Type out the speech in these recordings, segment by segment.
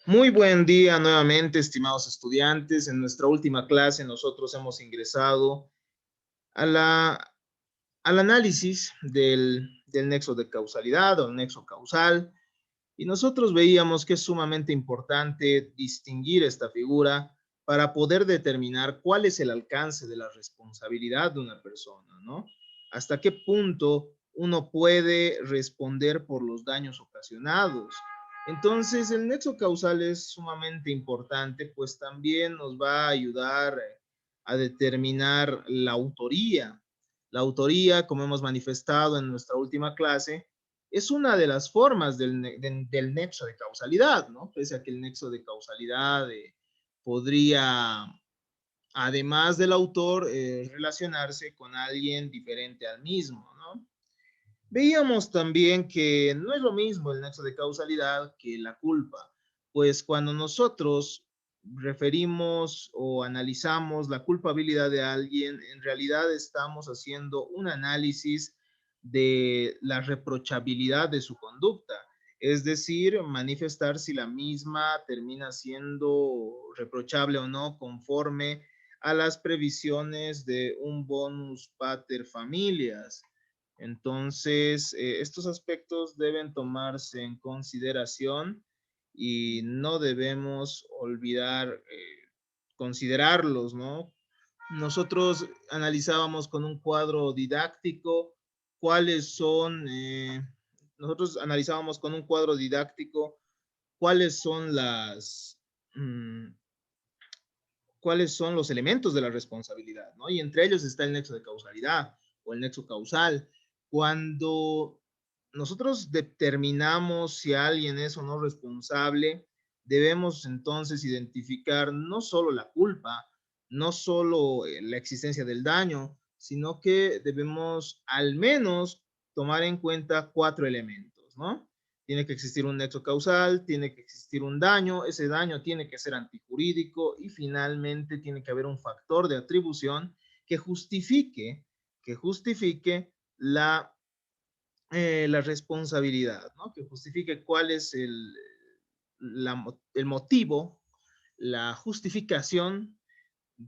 Muy buen día nuevamente, estimados estudiantes. En nuestra última clase nosotros hemos ingresado a al análisis del nexo de causalidad o el nexo causal, y nosotros veíamos que es sumamente importante distinguir esta figura para poder determinar cuál es el alcance de la responsabilidad de una persona, ¿no? Hasta qué punto uno puede responder por los daños ocasionados. Entonces, el nexo causal es sumamente importante, pues también nos va a ayudar a determinar la autoría. La autoría, como hemos manifestado en nuestra última clase, es una de las formas del nexo de causalidad, ¿no? Pese a que el nexo de causalidad podría, además del autor, relacionarse con alguien diferente al mismo, ¿no? Veíamos también que no es lo mismo el nexo de causalidad que la culpa, pues cuando nosotros referimos o analizamos la culpabilidad de alguien, en realidad estamos haciendo un análisis de la reprochabilidad de su conducta, es decir, manifestar si la misma termina siendo reprochable o no conforme a las previsiones de un bonus pater familias. Entonces, estos aspectos deben tomarse en consideración y no debemos olvidar considerarlos, ¿no? Nosotros analizábamos con un cuadro didáctico cuáles son, nosotros analizábamos con un cuadro didáctico cuáles son mmm, cuáles son los elementos de la responsabilidad, ¿no? Y entre ellos está el nexo de causalidad o el nexo causal. Cuando nosotros determinamos si alguien es o no responsable, debemos entonces identificar no solo la culpa, no solo la existencia del daño, sino que debemos al menos tomar en cuenta cuatro elementos, ¿no? Tiene que existir un nexo causal, tiene que existir un daño, ese daño tiene que ser antijurídico y finalmente tiene que haber un factor de atribución que justifique la responsabilidad, ¿no? Que justifique cuál es el motivo, la justificación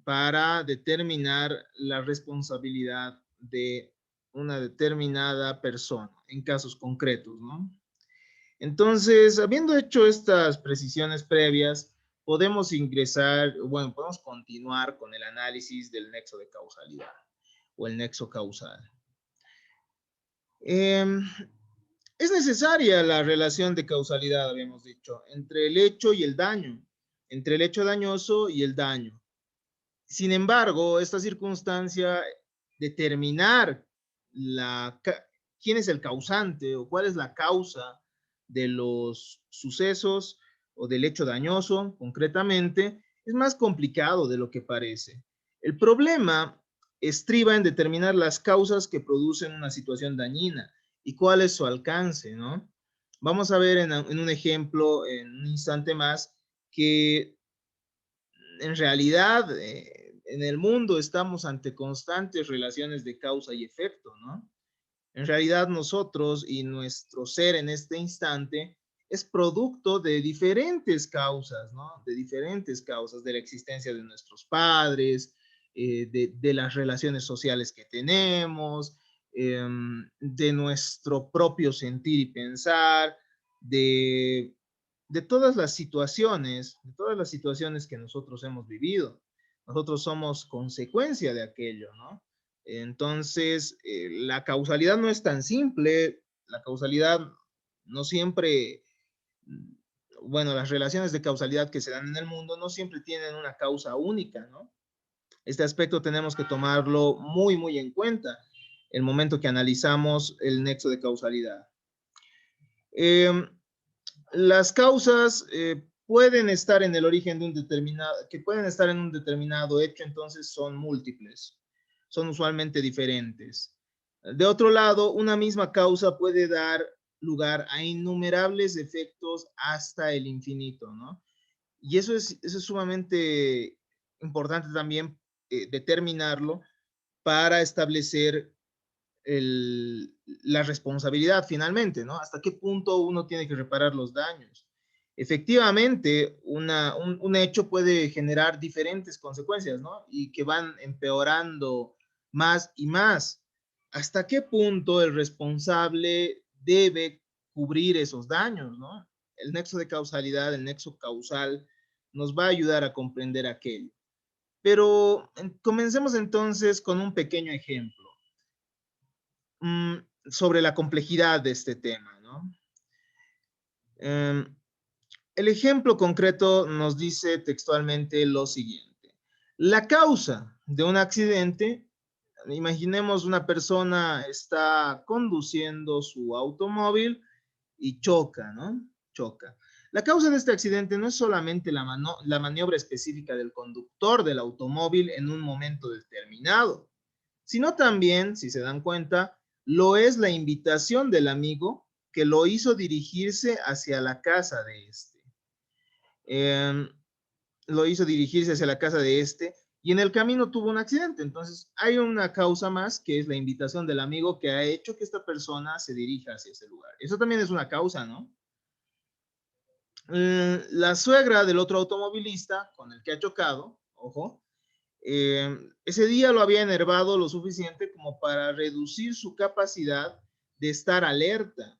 para determinar la responsabilidad de una determinada persona en casos concretos, ¿no? Entonces, habiendo hecho estas precisiones previas, podemos ingresar, bueno, podemos continuar con el análisis del nexo de causalidad o el nexo causal. Eh, es necesaria la relación de causalidad, habíamos dicho, entre el hecho y el daño, entre el hecho dañoso y el daño. Sin embargo, esta circunstancia, determinar la, quién es el causante o cuál es la causa de los sucesos o del hecho dañoso, concretamente, es más complicado de lo que parece. El problema estriba en determinar las causas que producen una situación dañina y cuál es su alcance, ¿no? Vamos a ver en un ejemplo, en un instante más, que en realidad en el mundo estamos ante constantes relaciones de causa y efecto, ¿no? En realidad nosotros y nuestro ser en este instante es producto de diferentes causas, ¿no? De diferentes causas, de la existencia de nuestros padres, de las relaciones sociales que tenemos, de nuestro propio sentir y pensar, de de todas las situaciones que nosotros hemos vivido. Nosotros somos consecuencia de aquello, ¿no? Entonces, la causalidad no es tan simple, la causalidad no siempre, bueno, las relaciones de causalidad que se dan en el mundo no siempre tienen una causa única, ¿no? Este aspecto tenemos que tomarlo muy, muy en cuenta el momento que analizamos el nexo de causalidad. Eh, las causas pueden estar en el origen de un determinado, que pueden estar en un determinado hecho, entonces son múltiples, son usualmente diferentes. De otro lado, una misma causa puede dar lugar a innumerables efectos hasta el infinito, ¿no? Y eso es sumamente importante también determinarlo para establecer la responsabilidad finalmente, ¿no? Hasta qué punto uno tiene que reparar los daños. Efectivamente, un hecho puede generar diferentes consecuencias, ¿no? Y que van empeorando más y más. ¿Hasta qué punto el responsable debe cubrir esos daños, ¿no? El nexo de causalidad, el nexo causal, nos va a ayudar a comprender aquello. Pero comencemos entonces con un pequeño ejemplo sobre la complejidad de este tema, ¿no? El ejemplo concreto nos dice textualmente lo siguiente. La causa de un accidente, imaginemos una persona está conduciendo su automóvil y choca, ¿no? Choca. La causa de este accidente no es solamente la maniobra específica del conductor del automóvil en un momento determinado, sino también, si se dan cuenta, lo es la invitación del amigo que lo hizo dirigirse hacia la casa de este. Eh, lo hizo dirigirse hacia la casa de este y en el camino tuvo un accidente. Entonces, hay una causa más que es la invitación del amigo que ha hecho que esta persona se dirija hacia ese lugar. Eso también es una causa, ¿no? La suegra del otro automovilista con el que ha chocado, ojo, ese día lo había enervado lo suficiente como para reducir su capacidad de estar alerta.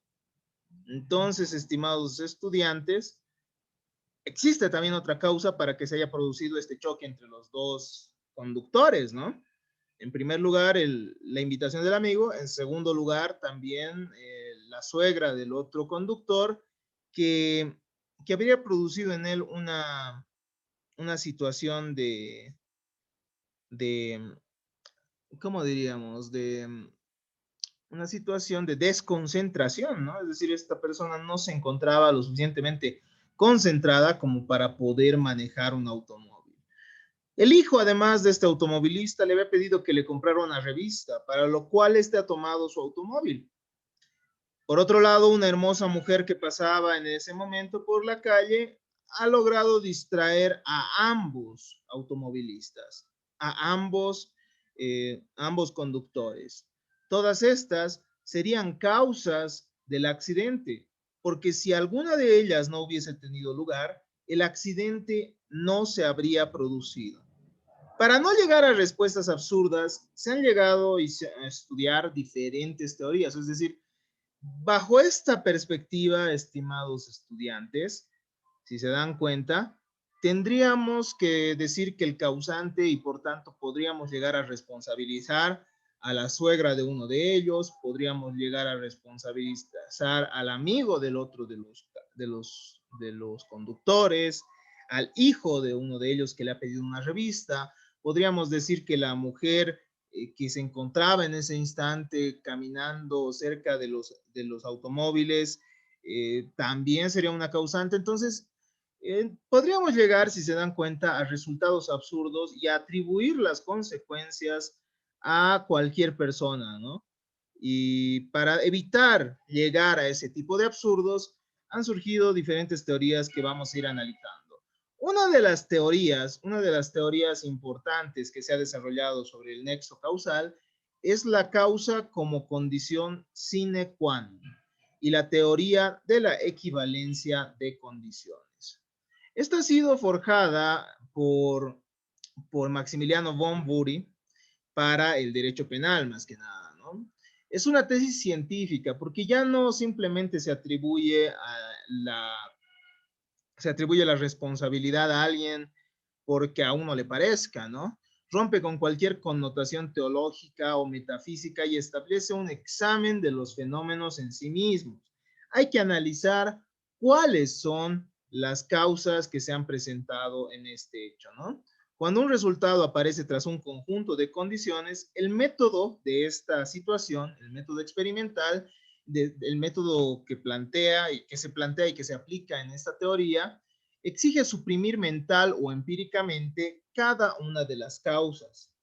Entonces, estimados estudiantes, existe también otra causa para que se haya producido este choque entre los dos conductores, ¿no? En primer lugar, la invitación del amigo. En segundo lugar, también la suegra del otro conductor que habría producido en él una situación de, ¿cómo diríamos? De una situación de desconcentración, ¿no? Es decir, esta persona no se encontraba lo suficientemente concentrada como para poder manejar un automóvil. El hijo, además de este automovilista, le había pedido que le comprara una revista, para lo cual este ha tomado su automóvil. Por otro lado, una hermosa mujer que pasaba en ese momento por la calle ha logrado distraer a ambos automovilistas, a ambos conductores. Todas estas serían causas del accidente, porque si alguna de ellas no hubiese tenido lugar, el accidente no se habría producido. Para no llegar a respuestas absurdas, se han llegado a estudiar diferentes teorías, es decir, bajo esta perspectiva, estimados estudiantes, si se dan cuenta, tendríamos que decir que el causante y por tanto podríamos llegar a responsabilizar a la suegra de uno de ellos, podríamos llegar a responsabilizar al amigo del otro de los conductores, al hijo de uno de ellos que le ha pedido una revista, podríamos decir que la mujer que se encontraba en ese instante caminando cerca de los automóviles también sería una causante. Entonces, podríamos llegar, si se dan cuenta, a resultados absurdos y atribuir las consecuencias a cualquier persona, ¿no? Y para evitar llegar a ese tipo de absurdos, han surgido diferentes teorías que vamos a ir analizando. Una de las teorías importantes que se ha desarrollado sobre el nexo causal es la causa como condición sine qua non y la teoría de la equivalencia de condiciones. Esta ha sido forjada por Maximiliano von Bury para el derecho penal, más que nada, ¿no? Es una tesis científica porque ya no simplemente se atribuye la responsabilidad a alguien porque a uno le parezca, ¿no? Rompe con cualquier connotación teológica o metafísica y establece un examen de los fenómenos en sí mismos. Hay que analizar cuáles son las causas que se han presentado en este hecho, ¿no? Cuando un resultado aparece tras un conjunto de condiciones, el método de esta situación, el método experimental, el método que plantea y que se plantea y que se aplica en esta teoría, exige suprimir mental o empíricamente cada una de las causas.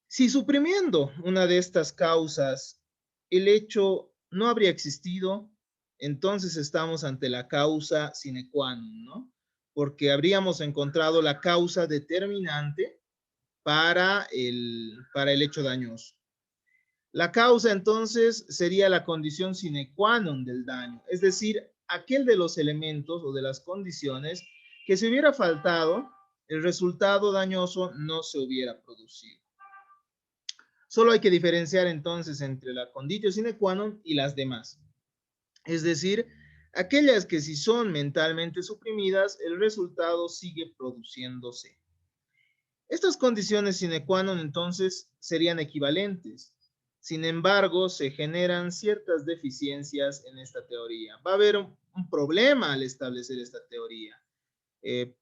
Si suprimiendo una de estas causas el hecho no habría existido, entonces estamos ante la causa sine qua non, ¿no? Porque habríamos encontrado la causa determinante para el hecho dañoso. La causa entonces sería la condición sine qua non del daño, es decir, aquel de los elementos o de las condiciones que si hubiera faltado, el resultado dañoso no se hubiera producido. Solo hay que diferenciar entonces entre la conditio sine qua non y las demás. Es decir, aquellas que si son mentalmente suprimidas, el resultado sigue produciéndose. Estas condiciones sine qua non entonces serían equivalentes. Sin embargo, se generan ciertas deficiencias en esta teoría. Va a haber un problema al establecer esta teoría.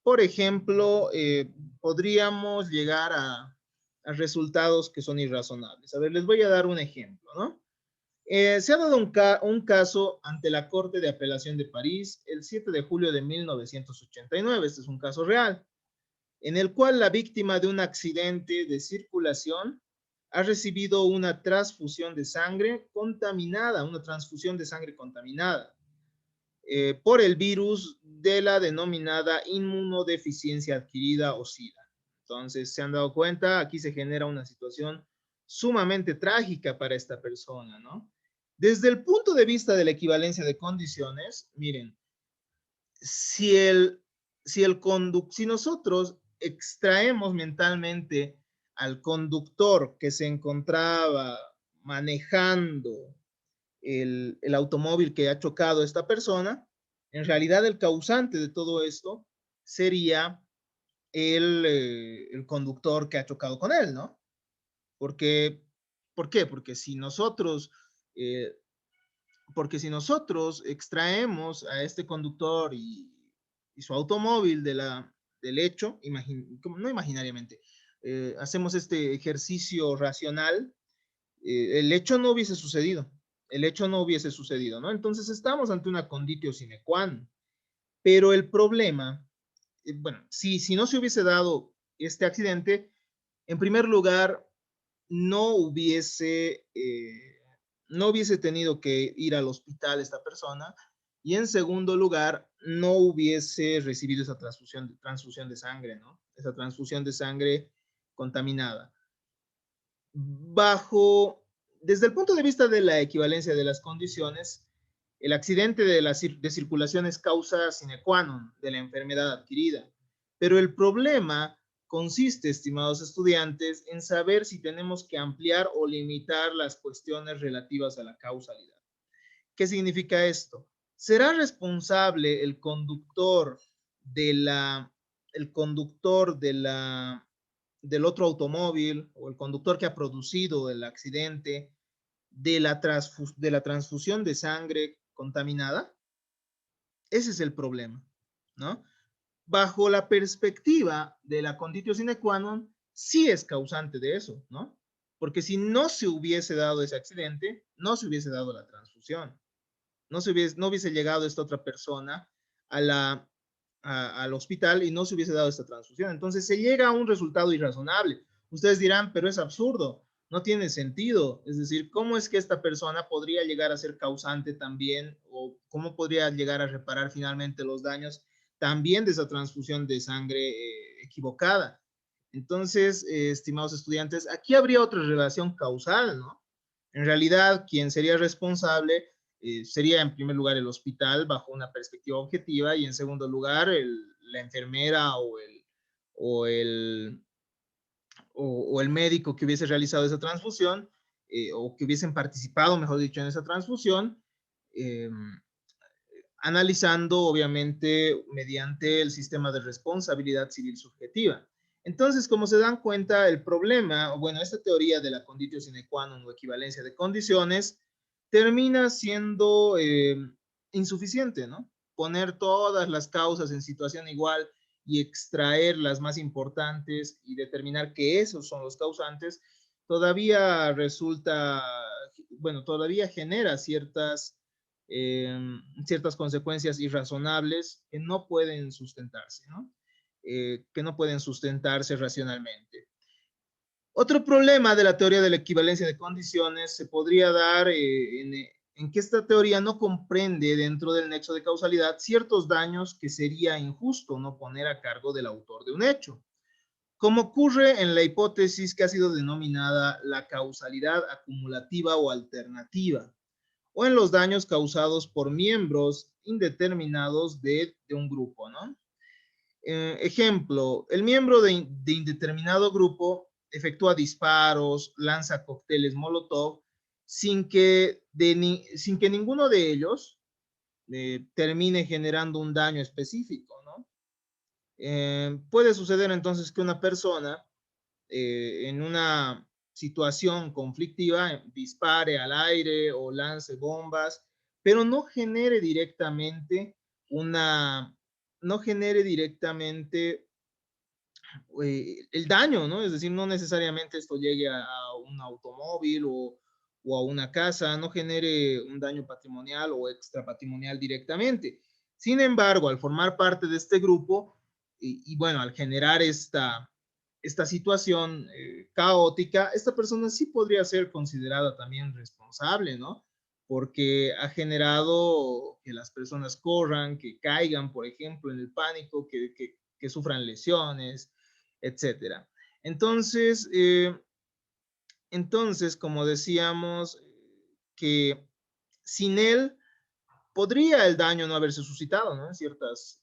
Por ejemplo, podríamos llegar a resultados que son irrazonables. A ver, les voy a dar un ejemplo, ¿no? Se ha dado un caso ante la Corte de Apelación de París el 7 de julio de 1989. Este es un caso real, en el cual la víctima de un accidente de circulación ha recibido una transfusión de sangre contaminada, por el virus de la denominada inmunodeficiencia adquirida o SIDA. Entonces, se han dado cuenta, aquí se genera una situación sumamente trágica para esta persona, ¿no? Desde el punto de vista de la equivalencia de condiciones, miren, si nosotros extraemos mentalmente al conductor que se encontraba manejando el automóvil que ha chocado a esta persona, en realidad el causante de todo esto sería el conductor que ha chocado con él, ¿no? ¿Por qué? Eh, porque si nosotros extraemos a este conductor y su automóvil del hecho, no imaginariamente, hacemos este ejercicio racional, el hecho no hubiese sucedido. El hecho no hubiese sucedido, ¿no? Entonces estamos ante una conditio sine qua non. Pero el problema, bueno, si no se hubiese dado este accidente, en primer lugar, no hubiese tenido que ir al hospital esta persona, y en segundo lugar, no hubiese recibido esa transfusión de sangre, ¿no? Esa transfusión de sangre contaminada. Desde el punto de vista de la equivalencia de las condiciones, el accidente de circulación es causa sine qua non de la enfermedad adquirida. Pero el problema consiste, estimados estudiantes, en saber si tenemos que ampliar o limitar las cuestiones relativas a la causalidad. ¿Qué significa esto? ¿Será responsable el conductor del otro automóvil o el conductor que ha producido el accidente de la transfusión de sangre contaminada? Ese es el problema, ¿no? Bajo la perspectiva de la conditio sine qua non, sí es causante de eso, ¿no? Porque si no se hubiese dado ese accidente, no se hubiese dado la transfusión. No hubiese llegado esta otra persona al hospital y no se hubiese dado esta transfusión. Entonces se llega a un resultado irrazonable. Ustedes dirán, pero es absurdo, no tiene sentido. Es decir, ¿cómo es que esta persona podría llegar a ser causante también, o cómo podría llegar a reparar finalmente los daños también de esa transfusión de sangre equivocada? Entonces, estimados estudiantes, aquí habría otra relación causal, ¿no? En realidad, quien sería responsable sería en primer lugar el hospital bajo una perspectiva objetiva, y en segundo lugar la enfermera o el médico que hubiese realizado esa transfusión, o que hubiesen participado, mejor dicho, en esa transfusión, analizando obviamente mediante el sistema de responsabilidad civil subjetiva. Entonces, como se dan cuenta, el problema, bueno, esta teoría de la conditio sine qua non o equivalencia de condiciones, termina siendo insuficiente, ¿no? Poner todas las causas en situación igual y extraer las más importantes y determinar que esos son los causantes, todavía todavía genera ciertas consecuencias irrazonables que no pueden sustentarse, ¿no? Que no pueden sustentarse racionalmente. Otro problema de la teoría de la equivalencia de condiciones se podría dar en que esta teoría no comprende dentro del nexo de causalidad ciertos daños que sería injusto no poner a cargo del autor de un hecho, como ocurre en la hipótesis que ha sido denominada la causalidad acumulativa o alternativa, o en los daños causados por miembros indeterminados de un grupo, ¿no? Ejemplo, el miembro de indeterminado grupo efectúa disparos, lanza cócteles Molotov, sin que ninguno de ellos termine generando un daño específico, ¿no? Puede suceder entonces que una persona en una situación conflictiva dispare al aire o lance bombas, pero una, no genere directamente el daño, ¿no? Es decir, no necesariamente esto llegue a un automóvil o a una casa, no genere un daño patrimonial o extrapatrimonial directamente. Sin embargo, al formar parte de este grupo y bueno, al generar esta situación caótica, esta persona sí podría ser considerada también responsable, ¿no? Porque ha generado que las personas corran, que caigan, por ejemplo, en el pánico, que sufran lesiones, etcétera. Entonces, como decíamos, que sin él podría el daño no haberse suscitado, ¿no? En ciertas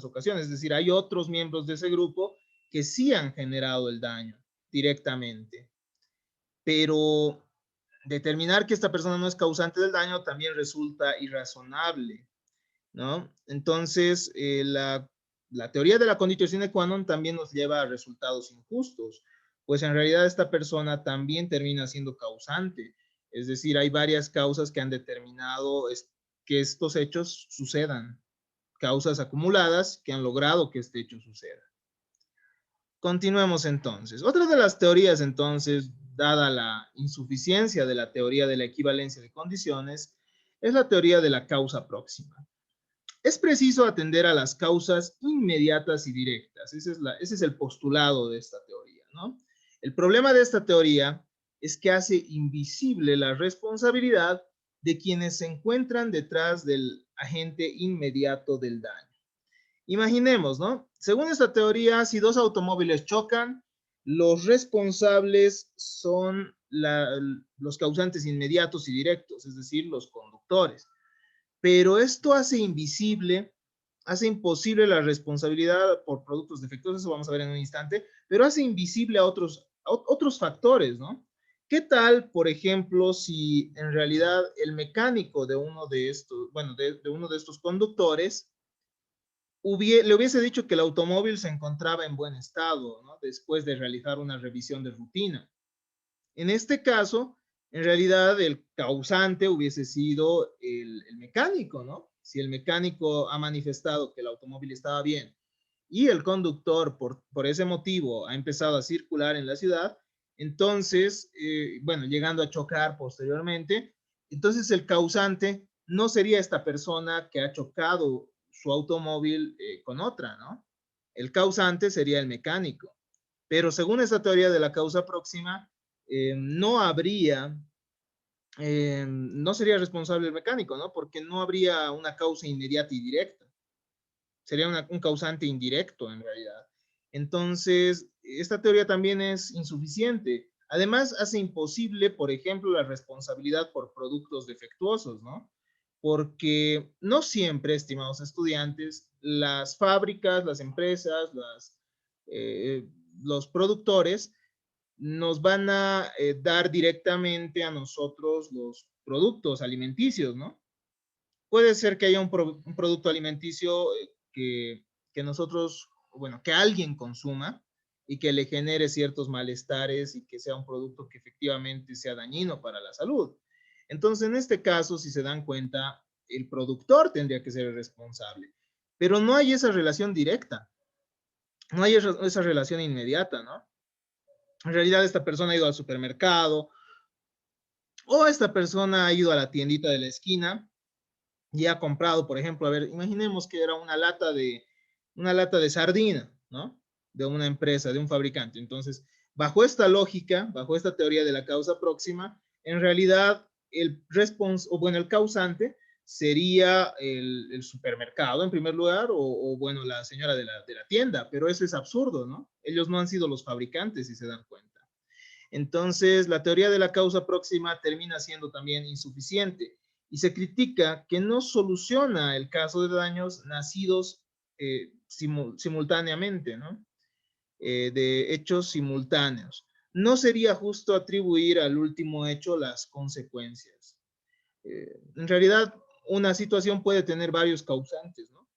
ocasiones. Es decir, hay otros miembros de ese grupo que sí han generado el daño directamente. Pero determinar que esta persona no es causante del daño también resulta irrazonable, ¿no? Entonces, la teoría de la conditio sine qua non también nos lleva a resultados injustos, pues en realidad esta persona también termina siendo causante. Es decir, hay varias causas que han determinado que estos hechos sucedan, causas acumuladas que han logrado que este hecho suceda. Continuemos entonces. Otra de las teorías entonces, dada la insuficiencia de la teoría de la equivalencia de condiciones, es la teoría de la causa próxima. Es preciso atender a las causas inmediatas y directas. Ese es el postulado de esta teoría, ¿no? El problema de esta teoría es que hace invisible la responsabilidad de quienes se encuentran detrás del agente inmediato del daño. Imaginemos, ¿no? Según esta teoría, si dos automóviles chocan, los responsables son los causantes inmediatos y directos, es decir, los conductores. Pero esto hace imposible la responsabilidad por productos defectuosos, eso vamos a ver en un instante, pero hace invisible a otros factores, ¿no? ¿Qué tal, por ejemplo, si en realidad el mecánico de uno de estos, bueno, de uno de estos conductores le hubiese dicho que el automóvil se encontraba en buen estado, ¿no? Después de realizar una revisión de rutina? En este caso, en realidad el causante hubiese sido el mecánico, ¿no? Si el mecánico ha manifestado que el automóvil estaba bien y el conductor por ese motivo ha empezado a circular en la ciudad, entonces, bueno, llegando a chocar posteriormente, entonces el causante no sería esta persona que ha chocado su automóvil con otra, ¿no? El causante sería el mecánico. Pero según esta teoría de la causa próxima, no habría, no sería responsable el mecánico, ¿no? Porque no habría una causa inmediata y directa. Sería un causante indirecto en realidad. Entonces, esta teoría también es insuficiente. Además, hace imposible, por ejemplo, la responsabilidad por productos defectuosos, ¿no? Porque no siempre, estimados estudiantes, las fábricas, las empresas, los productores nos van a dar directamente a nosotros los productos alimenticios, ¿no? Puede ser que haya un producto alimenticio que nosotros, bueno, que alguien consuma y que le genere ciertos malestares y que sea un producto que efectivamente sea dañino para la salud. Entonces, en este caso, si se dan cuenta, el productor tendría que ser el responsable, pero no hay esa relación directa, no hay esa relación inmediata, ¿no? En realidad esta persona ha ido al supermercado o esta persona ha ido a la tiendita de la esquina y ha comprado, por ejemplo, a ver, imaginemos que era una lata de sardina, ¿no? De una empresa, de un fabricante. Entonces, bajo esta lógica, bajo esta teoría de la causa próxima, en realidad el causante sería el supermercado en primer lugar bueno, la señora de la tienda, pero eso es absurdo, ¿no? Ellos no han sido los fabricantes, si se dan cuenta. Entonces, la teoría de la causa próxima termina siendo también insuficiente. y se critica que no soluciona el caso de daños nacidos simultáneamente, ¿no? De hechos simultáneos. No sería justo atribuir al último hecho las consecuencias. En realidad, una situación puede tener varios causantes, ¿no?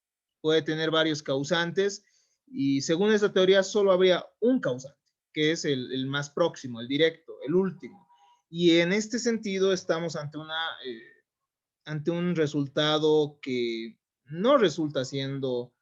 Puede tener varios causantes y según esta teoría solo habría un causante, que es el más próximo, el directo, el último. Y en este sentido estamos ante un resultado que no resulta siendo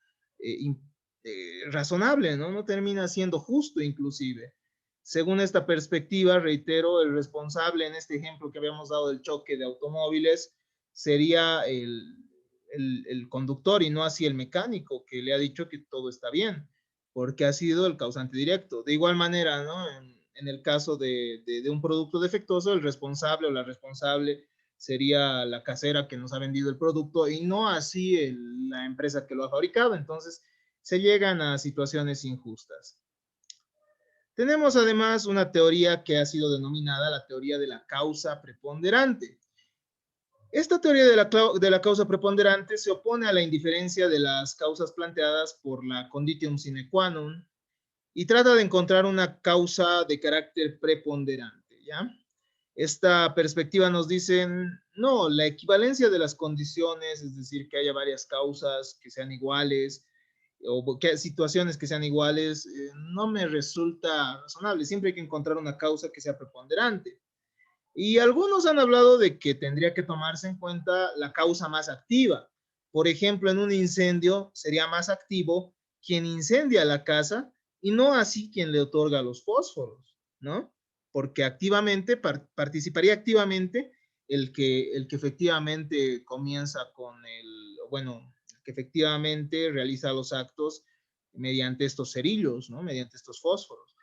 razonable, ¿no? No termina siendo justo inclusive. Según esta perspectiva, reitero, el responsable en este ejemplo que habíamos dado del choque de automóviles sería el conductor y no así el mecánico que le ha dicho que todo está bien, porque ha sido el causante directo. De igual manera, ¿no? En el caso de un producto defectuoso, el responsable o la responsable sería la casera que nos ha vendido el producto y no así la empresa que lo ha fabricado. Entonces, se llegan a situaciones injustas. Tenemos además una teoría que ha sido denominada la teoría de la causa preponderante. Esta teoría de la causa preponderante se opone a la indiferencia de las causas planteadas por la condition sine qua non y trata de encontrar una causa de carácter preponderante, ¿ya? Esta perspectiva nos dice, no, la equivalencia de las condiciones, es decir, que haya varias causas que sean iguales o que situaciones que sean iguales, no me resulta razonable. Siempre hay que encontrar una causa que sea preponderante. Y algunos han hablado de que tendría que tomarse en cuenta la causa más activa. Por ejemplo, en un incendio sería más activo quien incendia la casa y no así quien le otorga los fósforos, ¿no? Porque activamente, participaría activamente el que efectivamente comienza con bueno, que efectivamente realiza los actos mediante estos cerillos, ¿no? Mediante estos fósforos.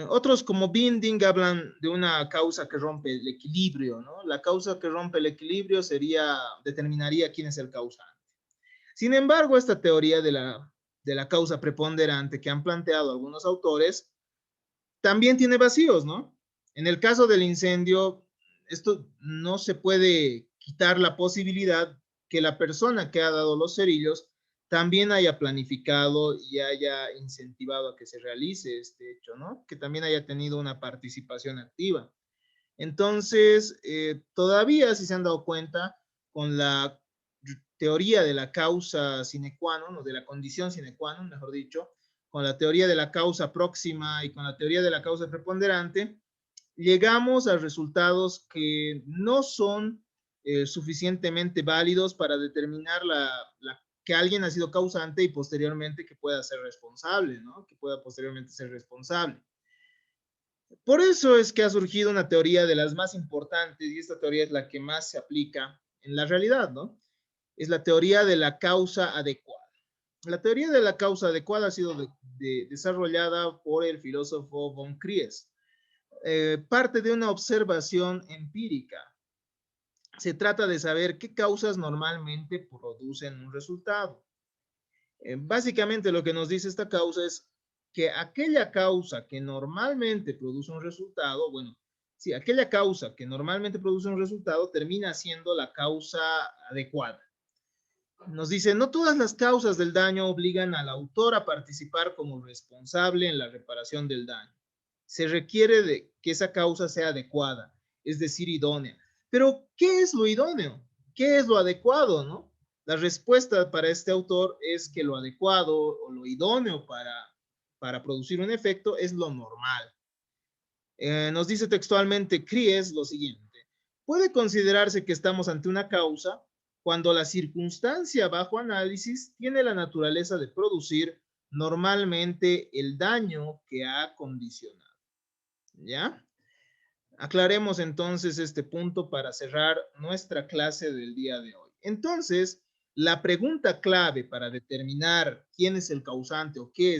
Otros como Binding hablan de una causa que rompe el equilibrio, ¿no? La causa que rompe el equilibrio determinaría quién es el causante. Sin embargo, esta teoría de la causa preponderante que han planteado algunos autores también tiene vacíos, ¿no? En el caso del incendio, esto no se puede quitar la posibilidad que la persona que ha dado los cerillos también haya planificado y haya incentivado a que se realice este hecho, ¿no? Que también haya tenido una participación activa. Entonces, todavía, si se han dado cuenta, con la teoría de la causa sine qua non, o de la condición sine qua non, mejor dicho, con la teoría de la causa próxima y con la teoría de la causa preponderante, llegamos a resultados que no son suficientemente válidos para determinar que alguien ha sido causante y posteriormente que pueda ser responsable, ¿no? Que pueda posteriormente ser responsable. Por eso es que ha surgido una teoría de las más importantes y esta teoría es la que más se aplica en la realidad, ¿no? Es la teoría de la causa adecuada. La teoría de la causa adecuada ha sido desarrollada por el filósofo von Kries. Parte de una observación empírica. Se trata de saber qué causas normalmente producen un resultado. Básicamente lo que nos dice esta causa es que aquella causa que normalmente produce un resultado, bueno, sí, aquella causa que normalmente produce un resultado termina siendo la causa adecuada. Nos dice, no todas las causas del daño obligan al autor a participar como responsable en la reparación del daño. Se requiere de que esa causa sea adecuada, es decir, idónea. Pero, ¿qué es lo idóneo? ¿Qué es lo adecuado, no? La respuesta para este autor es que lo adecuado o lo idóneo para producir un efecto es lo normal. Nos dice textualmente Kries lo siguiente. Puede considerarse que estamos ante una causa cuando la circunstancia bajo análisis tiene la naturaleza de producir normalmente el daño que ha condicionado. ¿Ya? Aclaremos entonces este punto para cerrar nuestra clase del día de hoy. Entonces, la pregunta clave para determinar quién es el causante o qué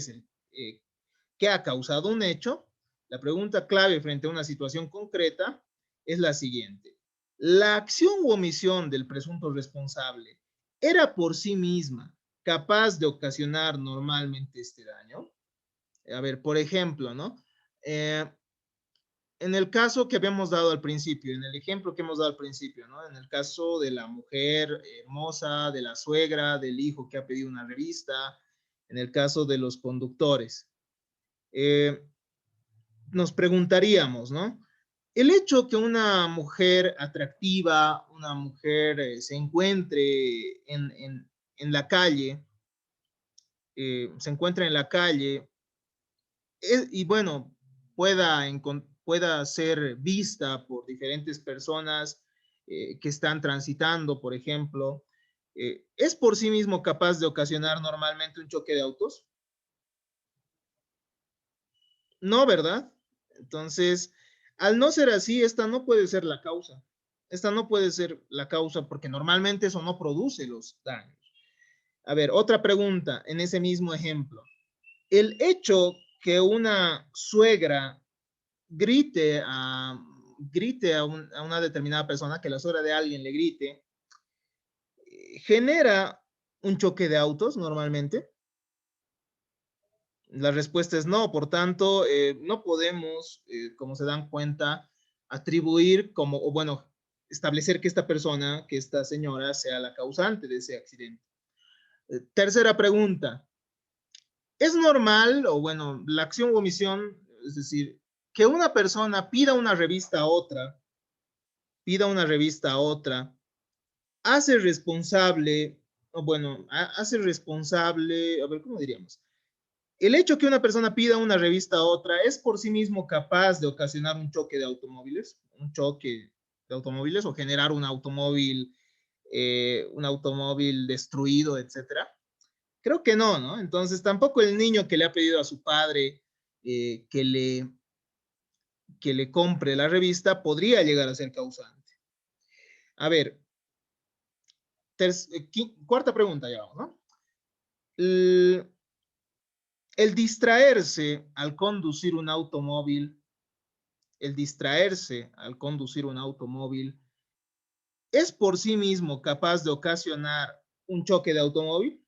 ha causado un hecho, la pregunta clave frente a una situación concreta es la siguiente. ¿La acción u omisión del presunto responsable era por sí misma capaz de ocasionar normalmente este daño? A ver, por ejemplo, ¿no? en el caso que habíamos dado al principio, en el ejemplo que hemos dado al principio, ¿no? En el caso de la mujer hermosa, de la suegra, del hijo que ha pedido una revista, en el caso de los conductores, nos preguntaríamos, ¿no? El hecho que una mujer atractiva, una mujer se encuentre en la calle, se encuentra en la calle, y bueno, pueda ser vista por diferentes personas que están transitando, por ejemplo, ¿es por sí mismo capaz de ocasionar normalmente un choque de autos? No, ¿verdad? Entonces, al no ser así, esta no puede ser la causa. Esta no puede ser la causa porque normalmente eso no produce los daños. A ver, otra pregunta en ese mismo ejemplo. El hecho que una suegra grite a una determinada persona, que la suegra de alguien le grite, genera un choque de autos normalmente. La respuesta es no, por tanto, no podemos, como se dan cuenta, atribuir como, o bueno, establecer que esta persona, que esta señora sea la causante de ese accidente. Tercera pregunta, ¿es normal, o bueno, la acción o omisión, es decir, que una persona pida una revista a otra, hace responsable, o bueno, hace responsable, a ver, ¿cómo diríamos? El hecho que una persona pida una revista a otra es por sí mismo capaz de ocasionar un choque de automóviles o generar un automóvil destruido, etcétera. Creo que no, ¿no? Entonces tampoco el niño que le ha pedido a su padre que le compre la revista podría llegar a ser causante. A ver, cuarta pregunta ya vamos, ¿no? El, el distraerse al conducir un automóvil, el distraerse al conducir un automóvil, ¿es por sí mismo capaz de ocasionar un choque de automóvil?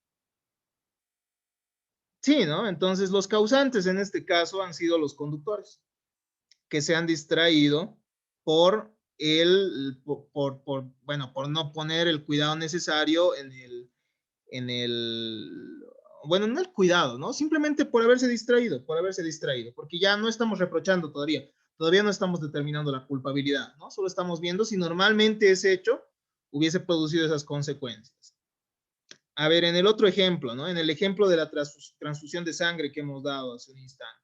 Sí, ¿no? Entonces los causantes en este caso han sido los conductores que se han distraído por por no poner el cuidado necesario bueno, no el cuidado, ¿no? Simplemente por haberse distraído, porque ya no estamos reprochando todavía no estamos determinando la culpabilidad, ¿no? Solo estamos viendo si normalmente ese hecho hubiese producido esas consecuencias. A ver, en el otro ejemplo, ¿no? En el ejemplo de la transfusión de sangre que hemos dado hace un instante.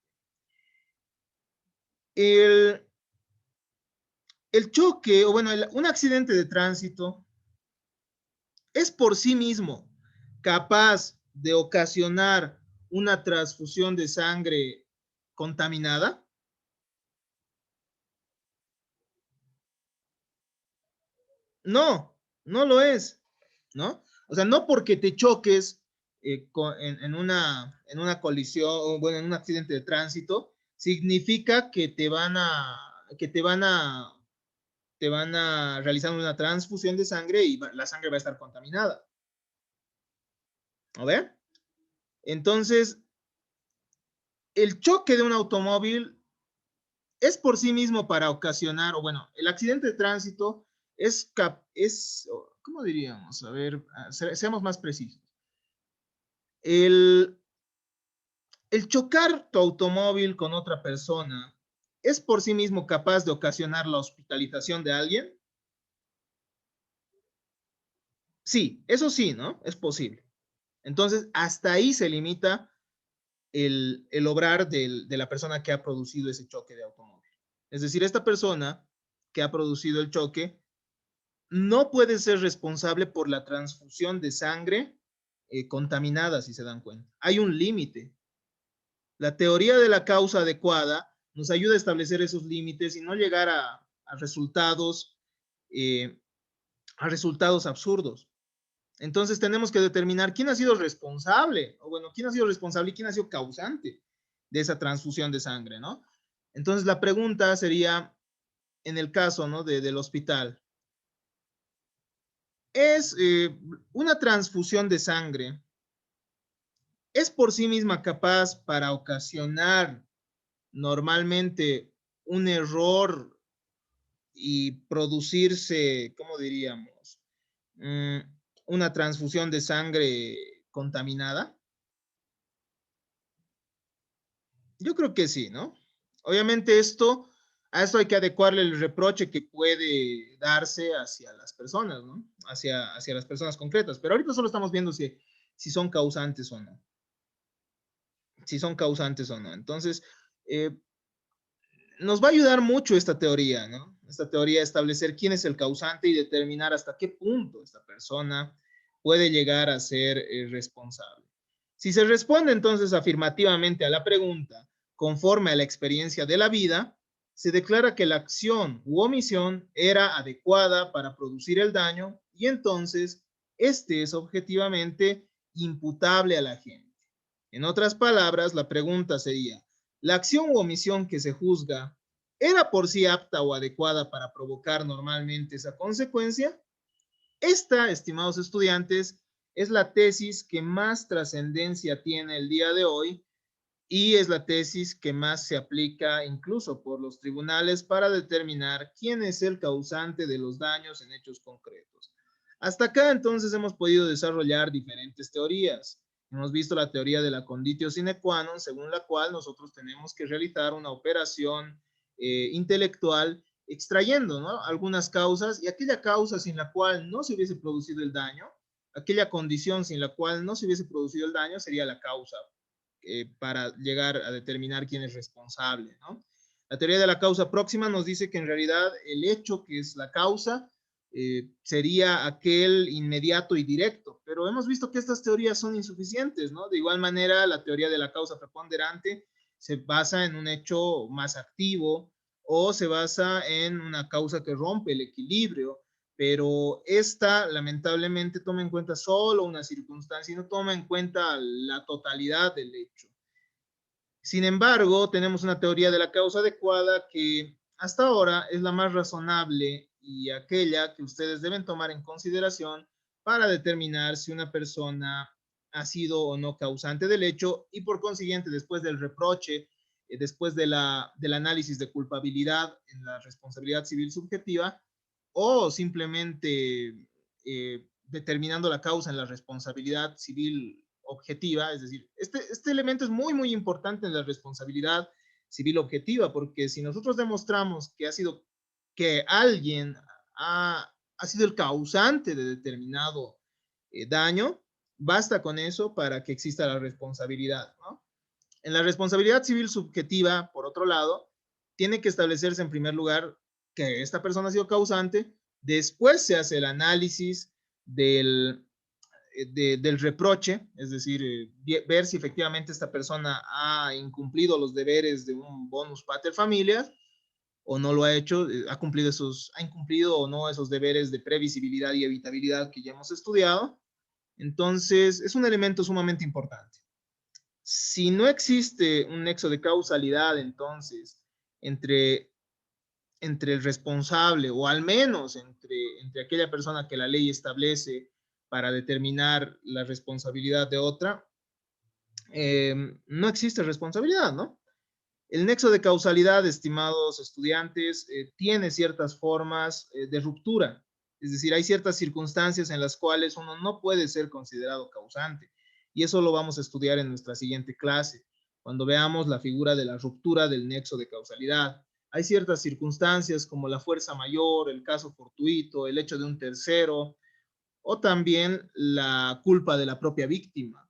El, el choque, o bueno, un accidente de tránsito es por sí mismo capaz de ocasionar una transfusión de sangre contaminada? No, no lo es, ¿no? O sea, no porque te choques en una colisión, o bueno, en un accidente de tránsito, significa que te van a realizar una transfusión de sangre y la sangre va a estar contaminada. ¿A ver? Entonces, el choque de un automóvil es por sí mismo para ocasionar, o bueno, el accidente de tránsito ¿cómo diríamos? A ver, seamos más precisos. El, el chocar tu automóvil con otra persona es por sí mismo capaz de ocasionar la hospitalización de alguien. Sí, eso sí, ¿no? Es posible. Entonces, hasta ahí se limita el obrar de la persona que ha producido ese choque de automóvil. Es decir, esta persona que ha producido el choque no puede ser responsable por la transfusión de sangre contaminada, si se dan cuenta. Hay un límite. La teoría de la causa adecuada nos ayuda a establecer esos límites y no llegar eh, a resultados absurdos. Entonces tenemos que determinar quién ha sido responsable, o bueno, quién ha sido responsable y quién ha sido causante de esa transfusión de sangre, ¿no? Entonces la pregunta sería, en el caso, ¿no? Del hospital, ¿es una transfusión de sangre, es por sí misma capaz para ocasionar normalmente un error y producirse, ¿cómo diríamos? Mm, una transfusión de sangre contaminada? Yo creo que sí, ¿no? Obviamente a esto hay que adecuarle el reproche que puede darse hacia las personas, ¿no? Hacia las personas concretas. Pero ahorita solo estamos viendo si son causantes o no. Si son causantes o no. Entonces, eh, nos va a ayudar mucho esta teoría, ¿no? Esta teoría, establecer quién es el causante y determinar hasta qué punto esta persona puede llegar a ser responsable. Si se responde entonces afirmativamente a la pregunta, conforme a la experiencia de la vida, se declara que la acción u omisión era adecuada para producir el daño y entonces este es objetivamente imputable a la gente. En otras palabras, la pregunta sería, ¿la acción u omisión que se juzga era por sí apta o adecuada para provocar normalmente esa consecuencia? Esta, estimados estudiantes, es la tesis que más trascendencia tiene el día de hoy y es la tesis que más se aplica incluso por los tribunales para determinar quién es el causante de los daños en hechos concretos. Hasta acá entonces hemos podido desarrollar diferentes teorías. Hemos visto la teoría de la conditio sine qua non, según la cual nosotros tenemos que realizar una operación intelectual extrayendo, ¿no?, algunas causas, y aquella causa sin la cual no se hubiese producido el daño, aquella condición sin la cual no se hubiese producido el daño sería la causa para llegar a determinar quién es responsable, ¿no? La teoría de la causa próxima nos dice que en realidad el hecho que es la causa sería aquel inmediato y directo, pero hemos visto que estas teorías son insuficientes, ¿no? De igual manera, la teoría de la causa preponderante se basa en un hecho más activo o se basa en una causa que rompe el equilibrio, pero esta lamentablemente toma en cuenta solo una circunstancia y no toma en cuenta la totalidad del hecho. Sin embargo, tenemos una teoría de la causa adecuada que hasta ahora es la más razonable y aquella que ustedes deben tomar en consideración para determinar si una persona ha sido o no causante del hecho y por consiguiente, después del reproche, después del análisis de culpabilidad en la responsabilidad civil subjetiva, o simplemente determinando la causa en la responsabilidad civil objetiva, es decir, este elemento es muy, muy importante en la responsabilidad civil objetiva, porque si nosotros demostramos que alguien ha sido el causante de determinado daño, basta con eso para que exista la responsabilidad, ¿no? En la responsabilidad civil subjetiva, por otro lado, tiene que establecerse en primer lugar que esta persona ha sido causante, después se hace el análisis del reproche, es decir, ver si efectivamente esta persona ha incumplido los deberes de un bonus pater familias o no lo ha hecho, ha incumplido o no esos deberes de previsibilidad y evitabilidad que ya hemos estudiado. Entonces, es un elemento sumamente importante. Si no existe un nexo de causalidad, entonces, entre, entre el responsable o al menos entre aquella persona que la ley establece para determinar la responsabilidad de otra, no existe responsabilidad, ¿no? El nexo de causalidad, estimados estudiantes, tiene ciertas formas de ruptura. Es decir, hay ciertas circunstancias en las cuales uno no puede ser considerado causante. Y eso lo vamos a estudiar en nuestra siguiente clase, cuando veamos la figura de la ruptura del nexo de causalidad. Hay ciertas circunstancias como la fuerza mayor, el caso fortuito, el hecho de un tercero, o también la culpa de la propia víctima,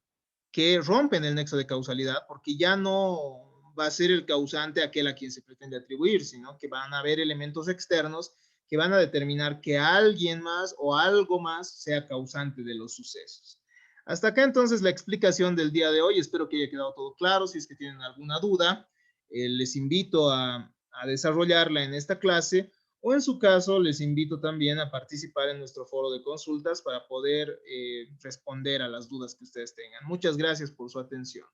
que rompen el nexo de causalidad porque ya no va a ser el causante aquel a quien se pretende atribuir, sino que van a haber elementos externos que van a determinar que alguien más o algo más sea causante de los sucesos. Hasta acá entonces la explicación del día de hoy. Espero que haya quedado todo claro. Si es que tienen alguna duda, les invito a desarrollarla en esta clase o en su caso les invito también a participar en nuestro foro de consultas para poder responder a las dudas que ustedes tengan. Muchas gracias por su atención.